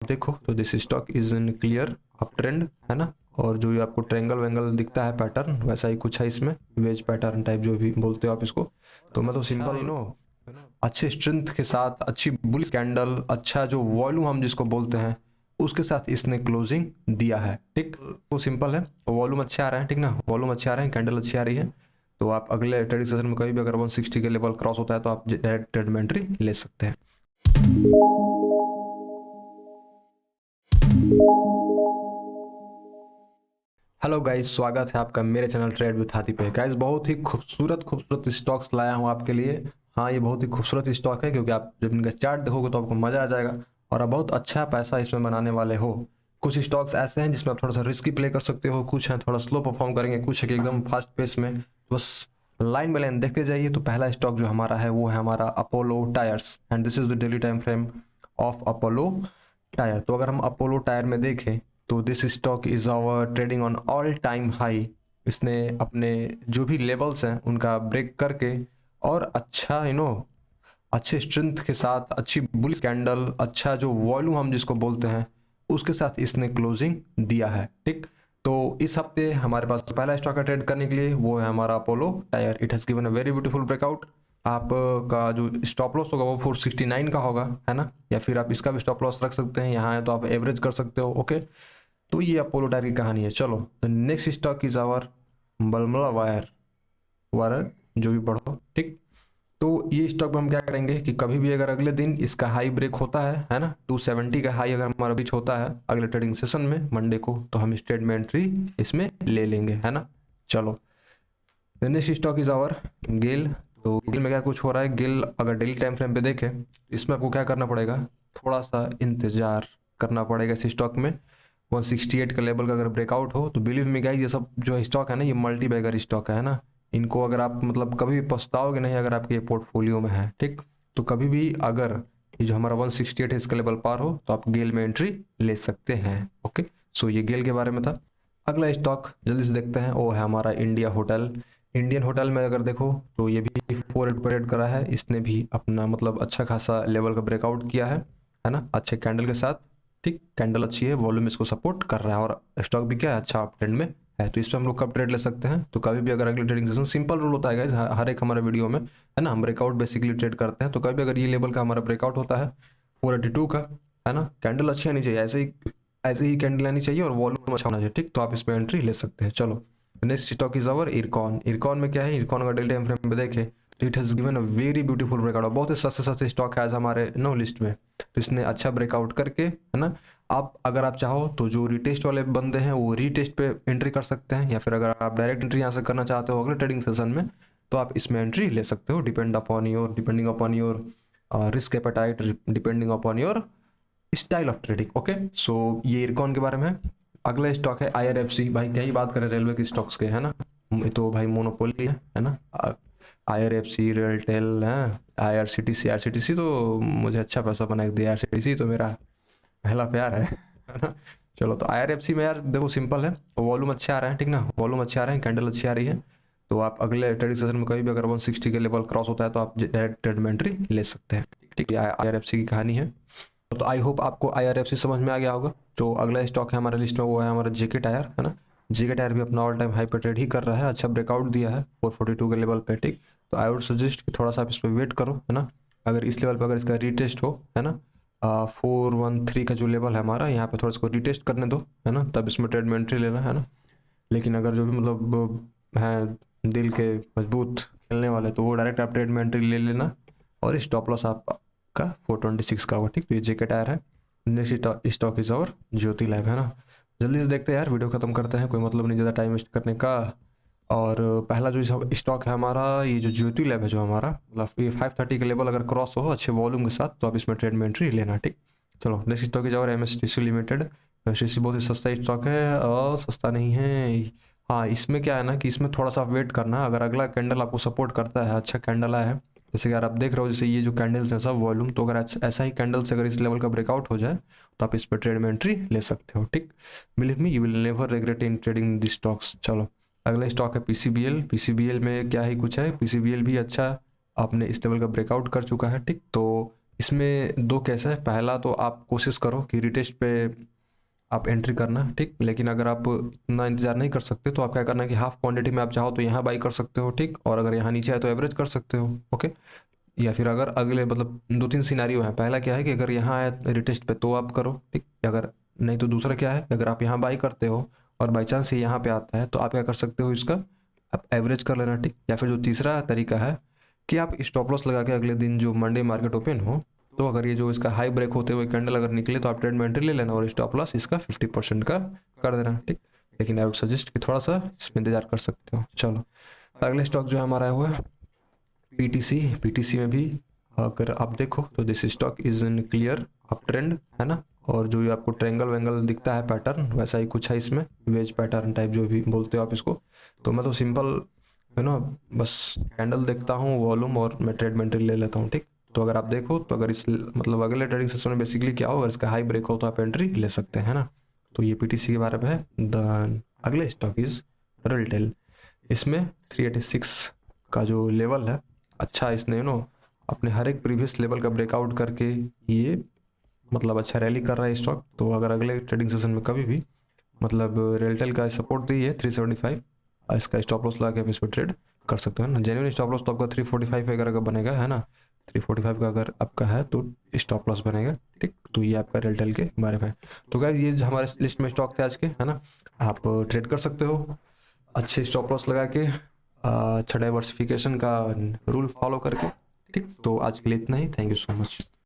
देखो तो this stock is in clear up trend, है ना। और जो ये आपको ट्रेंगल वेंगल दिखता है पैटर्न, वैसा ही कुछ है इसमें, वेज पैटर्न टाइप जो भी बोलते हो आप इसको। तो मैं तो सिंपल अच्छे स्ट्रेंथ के साथ अच्छी बुलिश कैंडल, अच्छा जो वॉल्यूम हम जिसको बोलते हैं, उसके साथ इसने क्लोजिंग दिया है। ठीक, वो सिंपल है, वॉल्यूम अच्छे आ रहे हैं, ठीक ना, वॉल्यूम अच्छे आ रहे हैं, कैंडल अच्छी आ रही है। तो आप अगले ट्रेडिंग सेशन में कभी भी अगर 160 के लेवल क्रॉस होता है तो आप डायरेक्ट ट्रेड में एंट्री ले सकते हैं। हेलो गाइस, स्वागत है आपका मेरे चैनल ट्रेड विथ हाथी पे। गाइस बहुत ही खूबसूरत खूबसूरत स्टॉक्स लाया हूँ आपके लिए। हाँ, ये बहुत ही खूबसूरत स्टॉक है क्योंकि आप जब इनका चार्ट देखोगे तो आपको मज़ा आ जाएगा और आप बहुत अच्छा पैसा इसमें बनाने वाले हो। कुछ स्टॉक्स ऐसे हैं जिसमें आप थोड़ा सा रिस्की प्ले कर सकते हो, कुछ हैं थोड़ा स्लो परफॉर्म करेंगे, कुछ है कि एकदम फास्ट पेस में। बस लाइन बाय लाइन देखते जाइए। तो पहला स्टॉक जो हमारा है वो है हमारा Apollo Tyres, and this is the daily time frame of Apollo tyre. तो अगर हम अपोलो टायर में देखें तो this stock is our trading on all time high. इसने अपने जो भी लेवल्स हैं उनका ब्रेक करके और अच्छा अच्छे स्ट्रेंथ के साथ अच्छी बुलिश कैंडल, अच्छा जो वॉल्यूम हम जिसको बोलते हैं, उसके साथ इसने क्लोजिंग दिया है। ठीक, तो इस हफ्ते हमारे पास पहला स्टॉक है ट्रेड करने के लिए, वो है हमारा Apollo tyre. It has given a very beautiful breakout. आपका जो स्टॉप लॉस होगा वो 469 का होगा, है ना, या फिर आप इसका भी स्टॉप लॉस रख सकते हैं, यहाँ है तो आप एवरेज कर सकते हो। ओके, तो ये अपोलो टायर की कहानी है। चलो, the next stock is our बलमला वायर वायर, जो भी पढ़ो। ठीक, तो ये स्टॉक में हम क्या करेंगे कि कभी भी अगर अगले दिन इसका हाई ब्रेक होता है ना, 270 का हाई अगर हमारा बीच होता है अगले ट्रेडिंग सेशन में मंडे को, तो हम स्ट्रेट में एंट्री इसमें ले लेंगे, है ना। चलो, नेक्स्ट स्टॉक इज आवर गेल। तो गेल में क्या कुछ हो रहा है, गेल अगर डेली टाइम फ्रेम पे देखें इसमें आपको क्या करना पड़ेगा, थोड़ा सा इंतजार करना पड़ेगा इस स्टॉक में। 168 का लेवल का अगर ब्रेकआउट हो तो बिलीव मी गाइस, ये सब जो स्टॉक है ना, ये मल्टी बैगर स्टॉक है ना। इनको अगर आप मतलब कभी भी पछताओगे नहीं अगर आपके पोर्टफोलियो में है। ठीक, तो कभी भी अगर ये जो हमारा 168 है इसका लेवल पार हो तो आप गेल में एंट्री ले सकते हैं। ओके, सो ये गेल के बारे में था। अगला स्टॉक जल्दी से देखते हैं, वो है हमारा इंडिया होटल। इंडियन होटल में अगर देखो तो ये भी 4 परेड करा है, इसने भी अपना मतलब अच्छा खासा लेवल का ब्रेकआउट किया है ना, अच्छे कैंडल के साथ। ठीक, कैंडल अच्छी है, वॉल्यूम इसको सपोर्ट कर रहा है और स्टॉक भी क्या है, अच्छा अप ट्रेंड में है। तो इस पर हम लोग कब ट्रेड ले सकते हैं, तो कभी भी अगर अगले ट्रेडिंग सेशन, सिंपल रूल होता है गाइस हर एक हमारे वीडियो में, है ना, हम ब्रेकआउट बेसिकली ट्रेड करते हैं। तो कभी अगर ये लेवल का हमारा ब्रेकआउट होता है 482 का, है ना, कैंडल अच्छी आनी चाहिए, ऐसे ही कैंडल आनी चाहिए और वॉल्यूम अच्छा होना चाहिए। ठीक, तो आप इस पर एंट्री ले सकते हैं। चलो, next stock is our IRCON. IRCON में क्या है, इरकॉन का डेली टाइम फ्रेम में देखें तो it has given a very beautiful breakout. बहुत ही सस्ते सस्ते स्टॉक है आज हमारे नो लिस्ट में, तो इसने अच्छा ब्रेकआउट करके, है ना, आप अगर आप चाहो तो जो रिटेस्ट वाले बंदे हैं वो रिटेस्ट पे एंट्री कर सकते हैं, या फिर अगर आप डायरेक्ट एंट्री यहाँ से करना चाहते हो अगले ट्रेडिंग सेशन में तो आप इसमें एंट्री ले सकते हो, depending upon your risk appetite, depending upon your style of trading. Okay, so ये इरकॉन के बारे में है। अगला स्टॉक है आईआरएफसी। भाई क्या ही बात करें रेलवे के स्टॉक्स के, है ना, ये तो भाई मोनोपोली है ना। आईआरएफसी, रेलटेल है, आईआरसीटीसी। आईआरसीटीसी तो मुझे अच्छा पैसा बना के दिया, आईआरसीटीसी तो मेरा पहला प्यार है ना। चलो, तो आईआरएफसी में यार देखो सिंपल है, वॉल्यूम अच्छे आ रहे हैं, ठीक ना, वॉल्यूम अच्छे आ रहे हैं, कैंडल अच्छी आ रही है। तो आप अगले ट्रेडिंग सेशन में कभी भी अगर 160 के लेवल क्रॉस होता है तो आप डायरेक्ट ट्रेड में एंट्री ले सकते हैं। ठीक, ये आईआरएफसी की कहानी है। तो आई होप आपको आईआरएफसी समझ में आ गया होगा। जो अगला स्टॉक है हमारे लिस्ट में वो है हमारा जेके टायर, है ना। जेके टायर भी अपना ऑल टाइम हाई पे ट्रेड ही कर रहा है, अच्छा ब्रेकआउट दिया है 442 के लेवल पे। ठीक, तो आई वुड सजेस्ट कि थोड़ा सा आप इस पर वेट करो, है ना। अगर इस लेवल पर अगर इसका रीटेस्ट हो, है ना, 413 का जो लेवल है हमारा, यहाँ पे थोड़ा इसको रीटेस्ट करने दो, है ना, तब इसमें ट्रेड में एंट्री लेना, है ना। लेकिन अगर जो भी मतलब है दिल के मजबूत खेलने वाले तो वो डायरेक्ट आप ट्रेड में एंट्री ले लेना और स्टॉप लॉस आपका 426 का होगा। ठीक, तो ये जेके टायर है। नेक्स्ट स्टॉक इज और ज्योति लैब, है ना। जल्दी से देखते हैं यार, वीडियो खत्म करते हैं, कोई मतलब नहीं ज़्यादा टाइम वेस्ट करने का। और पहला जो स्टॉक है हमारा, ये जो ज्योति लैब है जो हमारा, मतलब ये 530 का लेवल अगर क्रॉस हो अच्छे वॉल्यूम के साथ तो आप इसमें ट्रेड में एंट्री लेना। ठीक, चलो, नेक्स्ट स्टॉक इज और एमएसटीसी लिमिटेड। एमएसटीसी बहुत ही सस्ता स्टॉक है, और सस्ता नहीं है। हाँ, इसमें क्या है ना कि इसमें थोड़ा सा वेट करना, अगर अगला कैंडल आपको सपोर्ट करता है, अच्छा कैंडल आया है, जैसे कि अगर आप देख रहे हो जैसे ये जो कैंडल्स हैं सब वॉल्यूम, तो अगर ऐसा ही कैंडल से अगर इस लेवल का ब्रेकआउट हो जाए तो आप इस पर ट्रेड में एंट्री ले सकते हो। ठीक, believe me you will never regret in trading this stocks. चलो, अगला स्टॉक है पीसीबीएल। पीसीबीएल में क्या ही कुछ है, पीसीबीएल भी अच्छा आपने इस लेवल का ब्रेकआउट कर चुका है। ठीक, तो इसमें दो केस है। पहला तो आप कोशिश करो कि रिटेस्ट पे आप एंट्री करना, ठीक। लेकिन अगर आप इतना इंतजार नहीं कर सकते तो आप क्या करना है कि हाफ क्वांटिटी में आप चाहो तो यहाँ बाई कर सकते हो, ठीक। और अगर यहाँ नीचे है तो एवरेज कर सकते हो, ओके। या फिर अगर अगले मतलब दो तीन सिनारियो है। पहला क्या है कि अगर यहाँ आए रिटेस्ट पे तो आप करो, ठीक। अगर नहीं तो दूसरा क्या है, अगर आप यहाँ बाई करते हो और बाई चांस ये यहाँ पे आता है तो आप क्या कर सकते हो, इसका आप एवरेज कर लेना, ठीक। या फिर जो तीसरा तरीका है कि आप स्टॉप लॉस लगा के अगले दिन जो मंडे मार्केट ओपन हो, तो अगर ये जो इसका हाई ब्रेक होते हुए कैंडल अगर निकले तो आप ट्रेड में एंट्री ले लेना और स्टॉप लॉस इसका 50% का कर देना, ठीक। लेकिन आई वुड सजेस्ट कि थोड़ा सा इसमें इंतजार कर सकते हो। चलो अगले स्टॉक जो है हमारा है हुआ पीटीसी। पीटीसी में भी अगर आप देखो तो this stock is in clear up trend, है ना। और जो ये आपको ट्रेंगल वेंगल दिखता है पैटर्न, वैसा ही कुछ है इसमें, वेज पैटर्न टाइप जो भी बोलते हो आप इसको। तो मैं तो सिंपल है ना, बस कैंडल देखता हूँ, वॉल्यूम, और मैं ट्रेड में एंट्री ले लेता हूँ, ठीक। तो अगर आप देखो तो अगर इस मतलब अगले ट्रेडिंग सेशन में बेसिकली क्या हो, अगर इसका हाई ब्रेक हो तो आप एंट्री ले सकते हैं ना। तो ये पीटीसी के बारे में है। द अगले स्टॉक इज रेलटेल। इसमें 386 का जो लेवल है, अच्छा इसने अपने हर एक प्रीवियस लेवल का ब्रेकआउट करके ये मतलब अच्छा रैली कर रहा है स्टॉक। तो अगर अगले ट्रेडिंग सेशन में कभी भी मतलब रेलटेल का सपोर्ट दी है 375, इसका स्टॉप लॉस लगा के आप इस पर ट्रेड कर सकते हो ना। जेन्युइन स्टॉप लॉस तो आपका 345 वगैरह का बनेगा, है ना। 345 का अगर आपका है तो स्टॉप लॉस बनेगा, ठीक। तो ये आपका रेलटेल के बारे में है। तो गाइस ये हमारे लिस्ट में स्टॉक थे आज के, है ना। आप ट्रेड कर सकते हो अच्छे स्टॉप लॉस लगा के, अच्छा डाइवर्सिफिकेशन का रूल फॉलो करके, ठीक। तो आज के लिए इतना ही। Thank you so much.